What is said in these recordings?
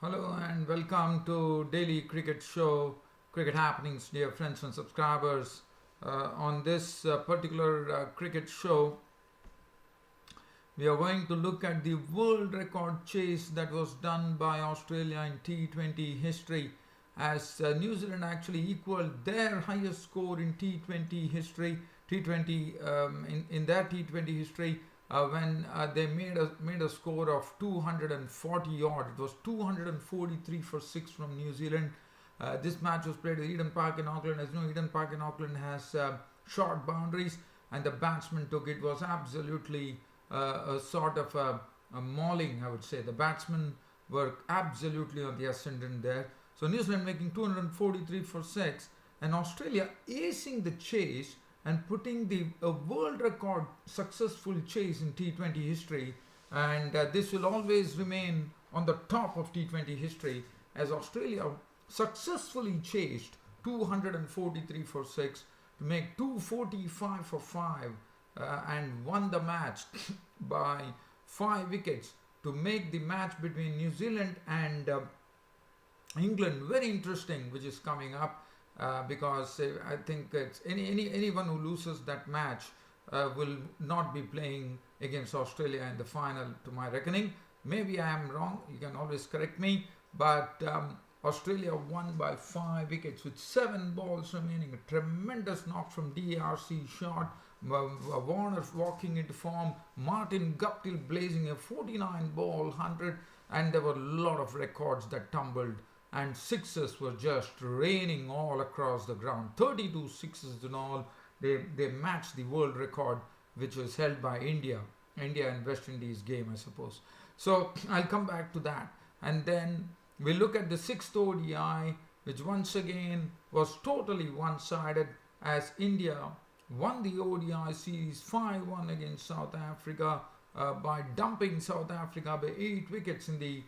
Hello and welcome to Daily Cricket Show, Cricket Happenings, dear friends and subscribers. On this particular cricket show, we are going to look at the world record chase that was done by Australia in T20 history, as New Zealand actually equaled their highest score in T20 history, T20 in their T20 history when they made a score of 240 odd. It was 243 for 6 from New Zealand. This match was played at Eden Park in Auckland. As you know, Eden Park in Auckland has short boundaries, and the batsman took it. Was absolutely a sort of a mauling, I would say. The batsmen were absolutely on the ascendant there. So New Zealand making 243 for 6, and Australia acing the chase and putting the world record successful chase in T20 history. And this will always remain on the top of T20 history, as Australia successfully chased 243 for 6 to make 245 for 5 and won the match by 5 wickets to make the match between New Zealand and England very interesting, which is coming up. Because I think it's anyone who loses that match will not be playing against Australia in the final, to my reckoning. Maybe I am wrong, you can always correct me, but Australia won by 5 wickets with 7 balls remaining. A tremendous knock from DRC shot, Warner walking into form, Martin Guptill blazing a 49 ball 100, and there were a lot of records that tumbled, and sixes were just raining all across the ground. 32 sixes in all. They matched the world record, which was held by India and West Indies game, I suppose. So I'll come back to that. And then we'll look at the 6th ODI, which once again was totally one-sided, as India won the ODI series 5-1 against South Africa by dumping South Africa by 8 wickets in the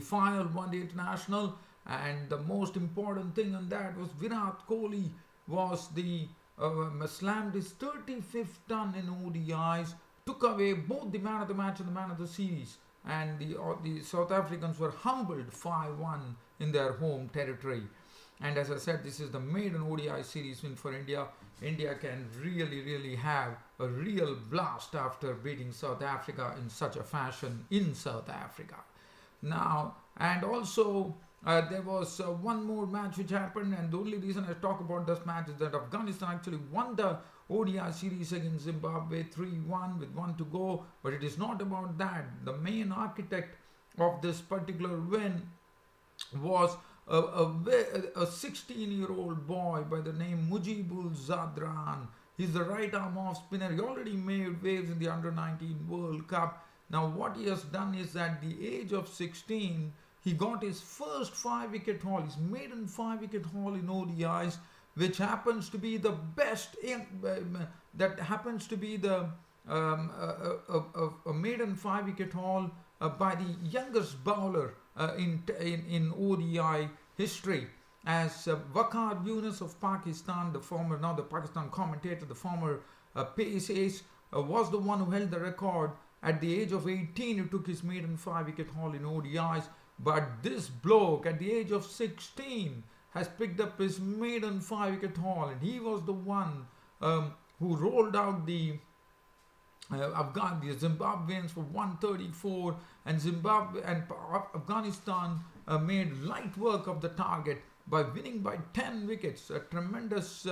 final one day international. And the most important thing on that was Virat Kohli slammed his 35th ton in ODIs, took away both the man of the match and the man of the series, and the South Africans were humbled 5-1 in their home territory. And as I said, this is the maiden ODI series win for India. India can really have a real blast after beating South Africa in such a fashion in South Africa. Now, and also there was one more match which happened, and the only reason I talk about this match is that Afghanistan actually won the ODI series against Zimbabwe 3-1 with 1 to go. But it is not about that. The main architect of this particular win was a 16-year-old boy by the name Mujibul Zadran. He's the right arm off spinner. He already made waves in the Under-19 World Cup. Now what he has done is, at the age of 16, he got his first 5-wicket haul, his maiden 5-wicket haul in ODIs, which happens to be the best, that happens to be the a maiden 5-wicket haul by the youngest bowler in ODI history, as Waqar Yunus of Pakistan, now the Pakistan commentator, the former pace ace, was the one who held the record. At the age of 18, he took his maiden 5-wicket haul in ODIs. But this bloke, at the age of 16, has picked up his maiden 5-wicket haul, and he was the one who rolled out the Zimbabweans for 134, and Afghanistan made light work of the target by winning by 10 wickets. A tremendous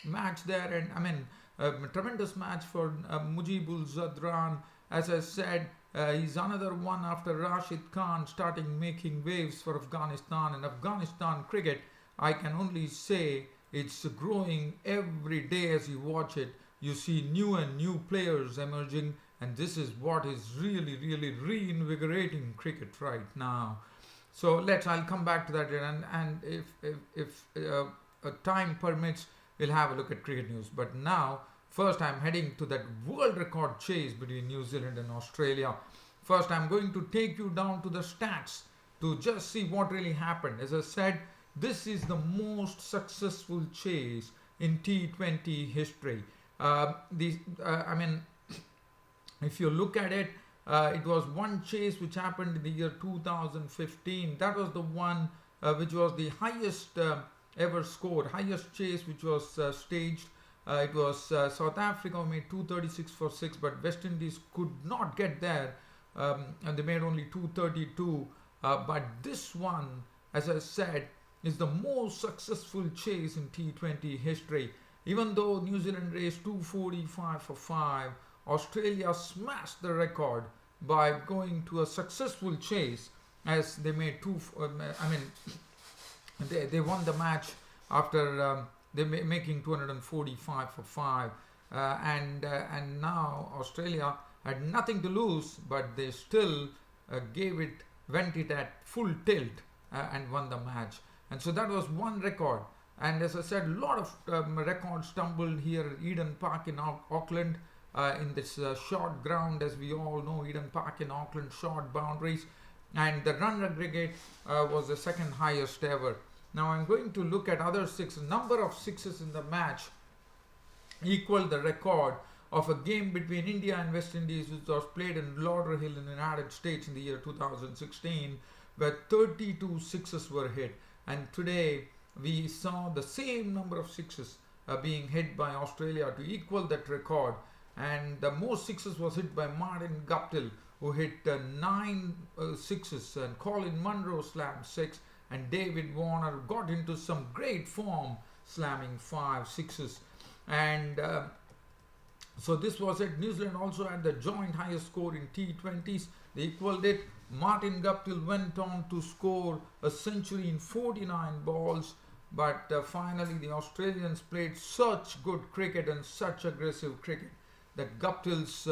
match there, and a tremendous match for Mujibul Zadran. As I said, he's another one after Rashid Khan starting making waves for Afghanistan. And Afghanistan cricket, I can only say, it's growing every day as you watch it. You see new and new players emerging, and this is what is really reinvigorating cricket right now. So I'll come back to that, and if time permits, we'll have a look at cricket news. But now, first, I'm heading to that world record chase between New Zealand and Australia. First, I'm going to take you down to the stats to just see what really happened. As I said, this is the most successful chase in T20 history. If you look at it, It was one chase which happened in the year 2015. That was the one which was the highest ever scored, highest chase which was staged. It was South Africa made 236 for 6, but West Indies could not get there, and they made only 232. But this one, as I said, is the most successful chase in T20 history. Even though New Zealand raced 245 for 5, Australia smashed the record by going to a successful chase, as they made they won the match after making 245 for 5, and now Australia had nothing to lose, but they still went it at full tilt and won the match. And so that was one record. And as I said, a lot of records stumbled here at Eden Park in Auckland, in this short ground. As we all know, Eden Park in Auckland, short boundaries, and the run aggregate was the second highest ever. Now I'm going to look at other sixes. Number of sixes in the match equaled the record of a game between India and West Indies, which was played in Lauderhill in the United States in the year 2016, where 32 sixes were hit. And today we saw the same number of sixes being hit by Australia to equal that record. And the most sixes was hit by Martin Guptill, who hit 9 sixes, and Colin Munro slammed 6, and David Warner got into some great form, slamming 5 sixes. And so this was it. New Zealand also had the joint highest score in T20s. They equaled it. Martin Guptill went on to score a century in 49 balls, but finally the Australians played such good cricket and such aggressive cricket that Guptill's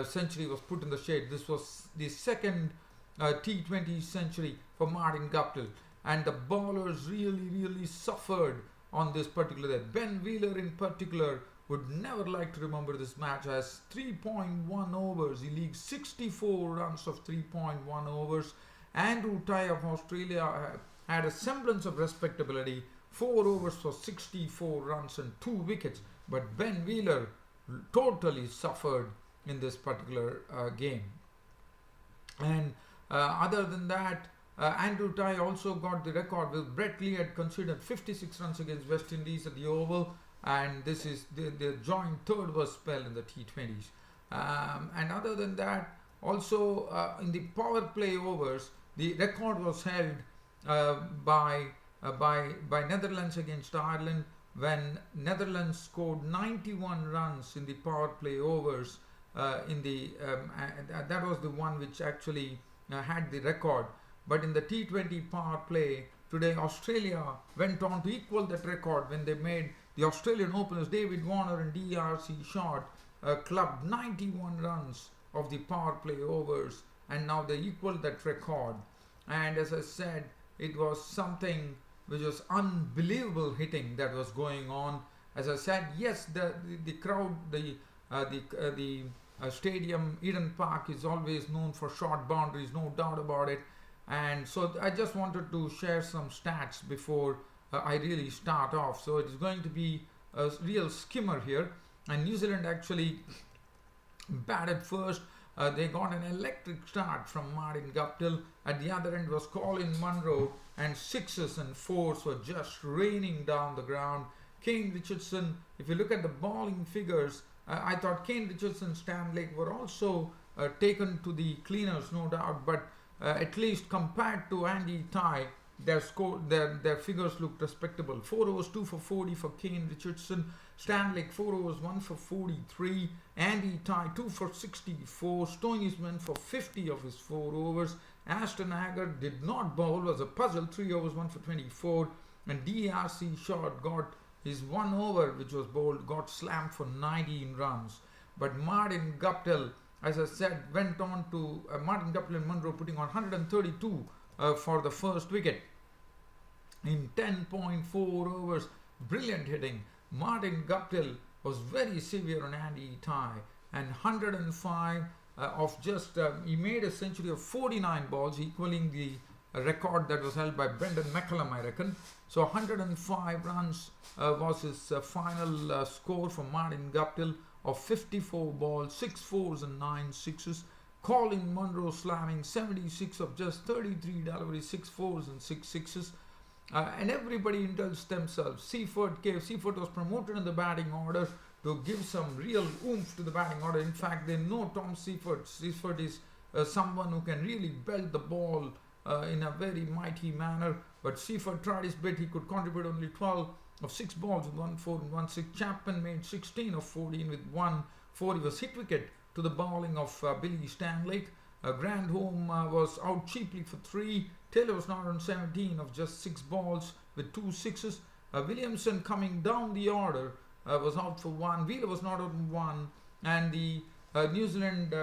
century was put in the shade. This was the second T20 century for Martin Guptill, and the bowlers really suffered on this particular day. Ben Wheeler in particular would never like to remember this match, as 3.1 overs, he leagued 64 runs of 3.1 overs. Andrew Tye of Australia had a semblance of respectability, 4 overs for 64 runs and 2 wickets, but Ben Wheeler totally suffered in this particular game. And other than that, Andrew Tye also got the record, with Brett Lee had conceded 56 runs against West Indies at the Oval, and this is the joint third worst spell in the T20s. And other than that, also in the power play overs, the record was held by Netherlands against Ireland, when Netherlands scored 91 runs in the power play overs. That was the one which actually had the record. But in the T20 power play today, Australia went on to equal that record when they made the Australian openers David Warner and D.R.C. Short clubbed 91 runs of the power play overs, and now they equaled that record. And as I said, it was something which was unbelievable hitting that was going on. As I said, yes, the crowd, the stadium, Eden Park, is always known for short boundaries, no doubt about it. And so I just wanted to share some stats before I really start off. So it is going to be a real skimmer here. And New Zealand actually batted first. They got an electric start from Martin Guptill. At the other end was Colin Munro, and 6s and 4s were just raining down the ground. Kane Richardson, if you look at the bowling figures, I thought Kane Richardson, Stan Lake were also taken to the cleaners, no doubt, but at least compared to Andy Tye, their figures looked respectable. 4 overs, 2 for 40 for Kane Richardson. Stan Lake, 4 overs, 1 for 43. Andy Tye, 2 for 64. Stoney's went for 50 of his 4 overs. Ashton Agar did not bowl, was a puzzle, 3 overs, 1 for 24. And D.R.C. Short got his 1 over, which was bowled, got slammed for 19 runs. But Martin Guptill, as I said, went on to Martin Guptill and Munro putting on 132 for the first wicket in 10.4 overs. Brilliant hitting. Martin Guptill was very severe on Andy Tye, and 105 of just, he made a century of 49 balls, equaling the record that was held by Brendan McCullum, I reckon. So 105 runs was his final score for Martin Guptill of 54 balls, 6 4s and 9 6s. Colin Munro slamming 76 of just 33 deliveries, 6 fours and 6 sixes. And everybody indulged themselves. Seifert was promoted in the batting order to give some real oomph to the batting order. In fact, they know Tom Seifert. Seifert is someone who can really belt the ball in a very mighty manner. But Seifert tried his bit. He could contribute only 12 of 6 balls with 1 4 and 1 6. Chapman made 16 of 14 with 1 4. He was hit wicket to the bowling of Billy Stanlake. Grandholm was out cheaply for 3. Taylor was not on 17 of just 6 balls with 2 sixes. Williamson coming down the order was out for 1. Wheeler was not on 1. And the New Zealand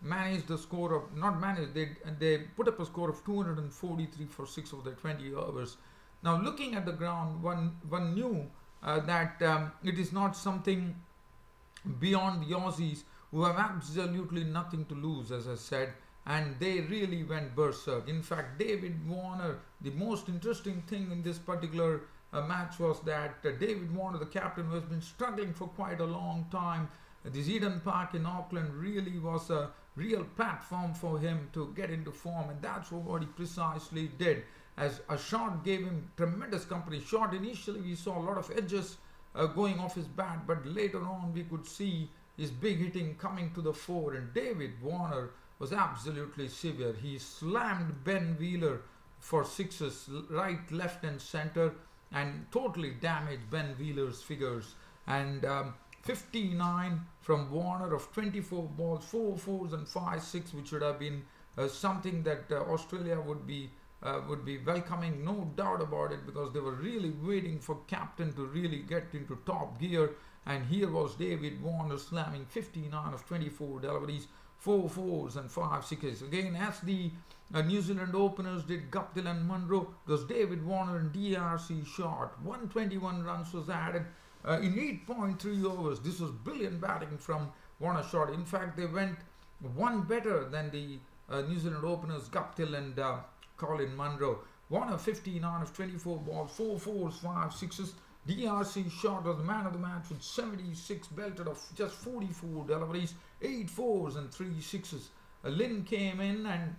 managed the score of, not managed, they put up a score of 243 for 6 of their 20 overs. Now looking at the ground, one knew that it is not something beyond the Aussies, who have absolutely nothing to lose, as I said, and they really went berserk. In fact, David Warner, the most interesting thing in this particular match was that David Warner, the captain, who has been struggling for quite a long time, this Eden Park in Auckland really was a real platform for him to get into form, and that's what he precisely did. As a shot gave him tremendous company. Shot initially we saw a lot of edges going off his bat, but later on we could see his big hitting coming to the fore, and David Warner was absolutely severe. He slammed Ben Wheeler for sixes right, left and center and totally damaged Ben Wheeler's figures. And 59 from Warner of 24 balls, 4 fours and 5 6, which would have been something that Australia would be welcoming, no doubt about it, because they were really waiting for captain to really get into top gear. And here was David Warner slamming 59 of 24 deliveries, 4 fours and 5 sixes. Again, as the New Zealand openers did, Guptill and Munro, it was David Warner and DRC shot. 121 runs was added in 8.3 overs. This was brilliant batting from Warner shot. In fact, they went one better than the New Zealand openers, Guptill and Colin Munro. Warner 59 of 24 balls, 4 fours, 5 sixes. DRC shot was the man of the match with 76, belted of just 44 deliveries, 8 fours and 3 sixes. Lynn came in and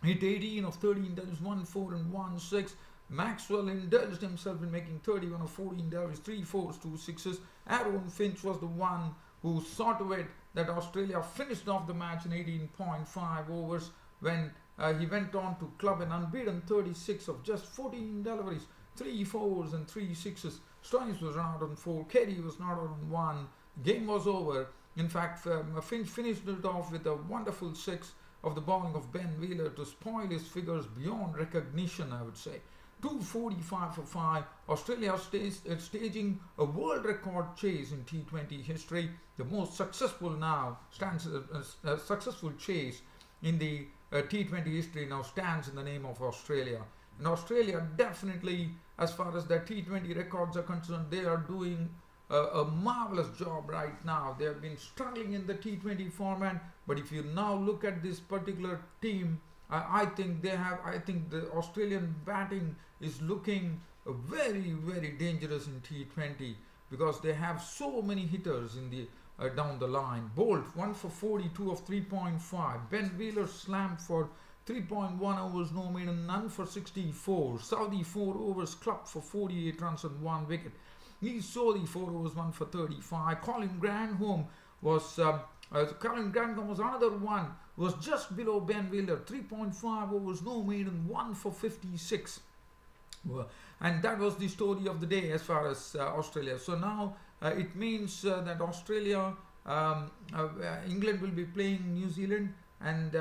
hit 18 of 13 deliveries, 1 4 and 1 6. Maxwell indulged himself in making 31 of 14 deliveries, 3 fours, 2 sixes. Aaron Finch was the one who saw to it that Australia finished off the match in 18.5 overs when he went on to club an unbeaten 36 of just 14 deliveries, 3 fours and 3 sixes. Stoinis was not on 4. Carey was not on 1. Game was over. In fact, Finch finished it off with a wonderful 6 of the bowling of Ben Wheeler to spoil his figures beyond recognition, I would say. 245 for 5. Australia staging a world record chase in T20 history. The most successful now stands a successful chase in the T20 history now stands in the name of Australia. And Australia definitely, as far as their T20 records are concerned, they are doing a marvelous job right now. They have been struggling in the T20 format, but if you now look at this particular team, I think the Australian batting is looking very, very dangerous in T20 because they have so many hitters in the down the line. Bolt 1 for 42 of 3.5. Ben Wheeler slammed for 3.1 overs, no maiden, none for 64. Saudi 4 overs, clubbed for 48 runs and 1 wicket. He saw the 4 overs, 1 for 35. Colin Granholm was another one, was just below Ben Wheeler, 3.5 overs, no maiden, 1 for 56. And that was the story of the day as far as Australia. So now it means that Australia, England will be playing New Zealand, and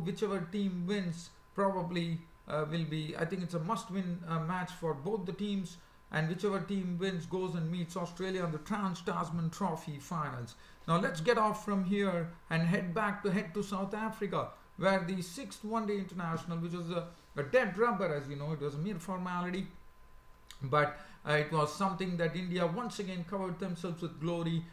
whichever team wins probably will be, I think it's a must-win match for both the teams, and whichever team wins goes and meets Australia in the Trans-Tasman Trophy finals. Now let's get off from here and head to South Africa, where the 6th one-day international, which was a dead rubber, as you know, it was a mere formality, but it was something that India once again covered themselves with glory,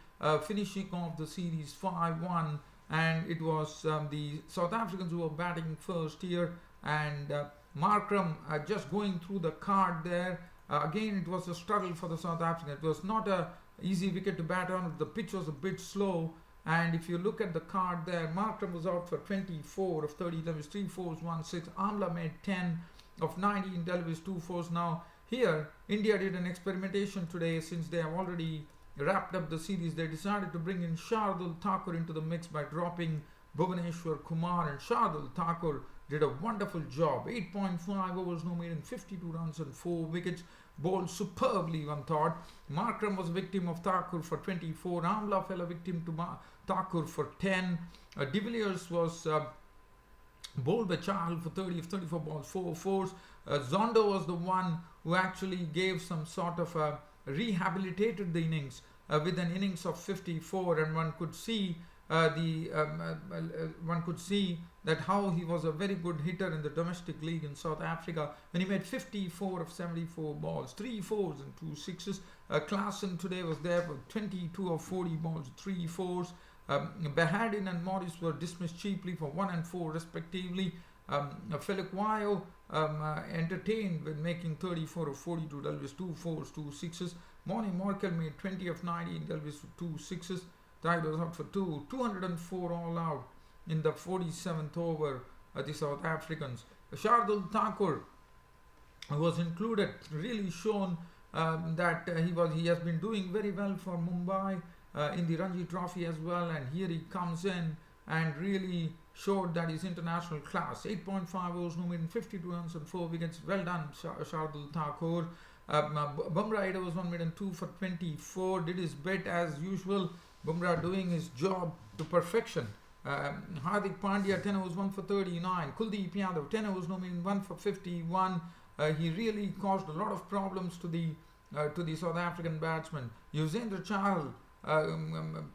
finishing off the series 5-1. And it was the South Africans who were batting first here, and Markram just going through the card there. Again, it was a struggle for the South Africans. It was not a easy wicket to bat on. The pitch was a bit slow, And if you look at the card there, Markram was out for 24 of 30 deliveries, 3 fours, 1 6. Amla made 10 of 19 deliveries, 2 fours. Now here, India did an experimentation today. Since they have already wrapped up the series, they decided to bring in Shardul Thakur into the mix by dropping Bhuvaneshwar Kumar, and Shardul Thakur did a wonderful job. 8.5 overs, no maiden, 52 runs and 4 wickets. Bowled superbly, one thought. Markram was victim of Thakur for 24. Amla fell a victim to Thakur for 10. De Villiers was bowled by Chahal for 30 of 34 balls, 4 fours. Zondo was the one who actually gave some sort of rehabilitated the innings with an innings of 54, and one could see that how he was a very good hitter in the domestic league in South Africa when he made 54 of 74 balls, 3 fours and 2 sixes. Klaasen today was there for 22 of 40 balls, 3 fours. Bahadin and Morris were dismissed cheaply for 1 and 4 respectively. Felukwayo entertained with making 34 of 42 deliveries, 2 fours, 2 sixes. Moni Morkel made 20 of 19 deliveries for 2 sixes. Tide was out for 204 all out in the 47th over. The South Africans. Shardul Thakur was included, really shown that he has been doing very well for Mumbai in the Ranji Trophy as well, and here he comes in and really showed that his international class. 8.5 overs, no maiden, 52 runs and 4 wickets. Well done, Shardul Thakur. Bumrah was 1 maiden, 2 for 24. Did his bit as usual. Bumrah doing his job to perfection. Hardik Pandya 10 overs, 1 for 39. Kuldeep Yadav 10 overs, no maiden, 1 for 51. He really caused a lot of problems to the South African batsmen. Yuzvendra Chahal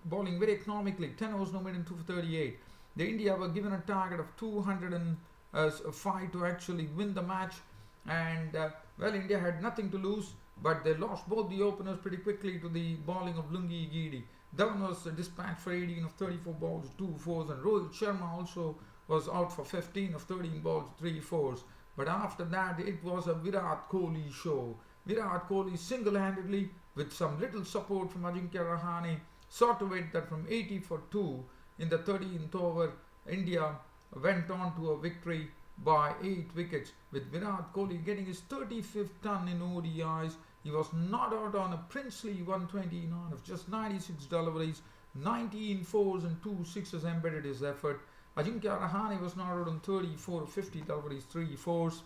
bowling very economically, 10 overs, no maiden, 2 for 38. The India were given a target of 205 to actually win the match, and well, India had nothing to lose, but they lost both the openers pretty quickly to the bowling of Lungi Gidi. Dhawan was dispatched for 18 of 34 balls, 2 fours, and Rohit Sharma also was out for 15 of 13 balls, 3 fours. But after that, it was a Virat Kohli show. Virat Kohli single-handedly, with some little support from Ajinkya Rahane, saw to it that from 80 for 2 in the 13th over, India went on to a victory by 8 wickets, with Virat Kohli getting his 35th ton in ODIs. He was not out on a princely 129 of just 96 deliveries, 19 fours and 2 sixes embedded his effort. Ajinkya Rahane was not out on 34 of 50 deliveries, 3 fours,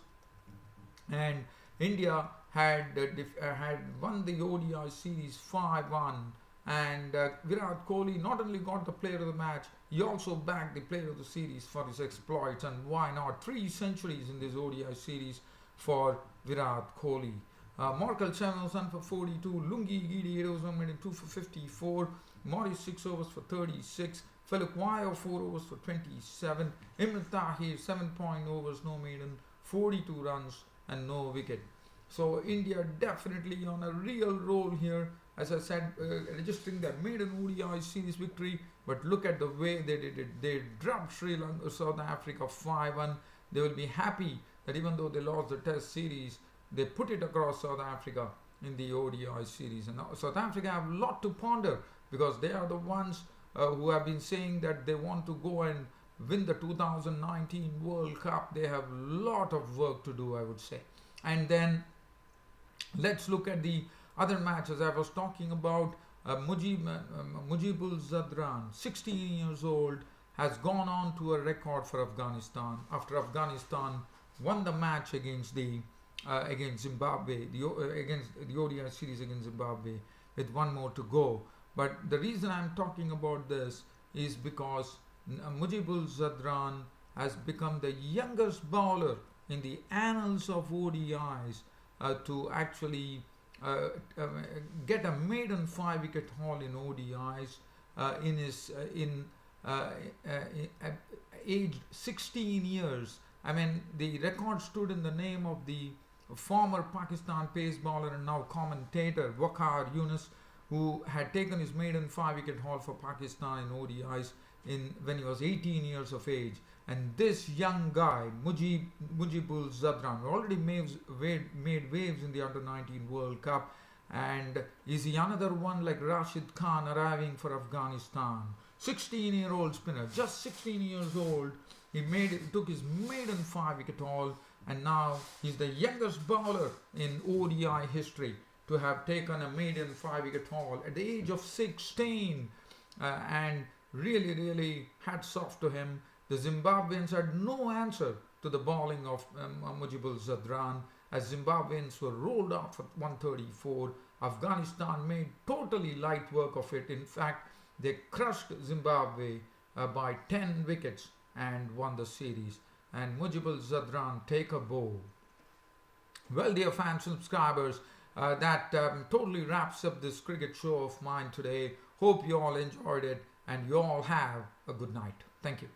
and India had won the ODI series 5-1. And Virat Kohli not only got the player of the match, he also bagged the player of the series for his exploits. And why not? 3 centuries in this ODI series for Virat Kohli. Morkel 7 overs, 1 for 42. Lungi Gidi 8 overs, 1 maiden, 2 for 54. Morris 6 overs for 36. Felukwayo 4 overs for 27. Imran Tahir 7 overs, no maiden, 42 runs and no wicket. So India definitely on a real roll here. As I said, registering their maiden ODI series victory, but look at the way they did it. They dropped South Africa 5-1. They will be happy that even though they lost the Test series, they put it across South Africa in the ODI series. And South Africa have a lot to ponder, because they are the ones who have been saying that they want to go and win the 2019 World Cup. They have a lot of work to do, I would say. And then let's look at the other matches I was talking about. Mujibul Zadran, 16 years old, has gone on to a record for Afghanistan after Afghanistan won the match against Zimbabwe, against the ODI series against Zimbabwe, with 1 more to go. But the reason I'm talking about this is because Mujibul Zadran has become the youngest bowler in the annals of ODIs to actually get a maiden 5-wicket haul in ODIs aged 16 years. I mean, the record stood in the name of the former Pakistan pace bowler and now commentator Waqar Yunus, who had taken his maiden 5-wicket haul for Pakistan in ODIs when he was 18 years of age. And this young guy, Mujibul Zadran, already made waves in the Under-19 World Cup. And is he another one like Rashid Khan arriving for Afghanistan? 16-year-old spinner, just 16 years old. He took his maiden 5-wicket haul, and now he's the youngest bowler in ODI history to have taken a maiden 5-wicket haul at the age of 16. And really hats off to him. The Zimbabweans had no answer to the bowling of Mujibur Zadran, as Zimbabweans were rolled out for 134. Afghanistan made totally light work of it. In fact, they crushed Zimbabwe by 10 wickets and won the series. And Mujibur Zadran take a bow. Well, dear fans and subscribers, that totally wraps up this cricket show of mine today. Hope you all enjoyed it, and you all have a good night. Thank you.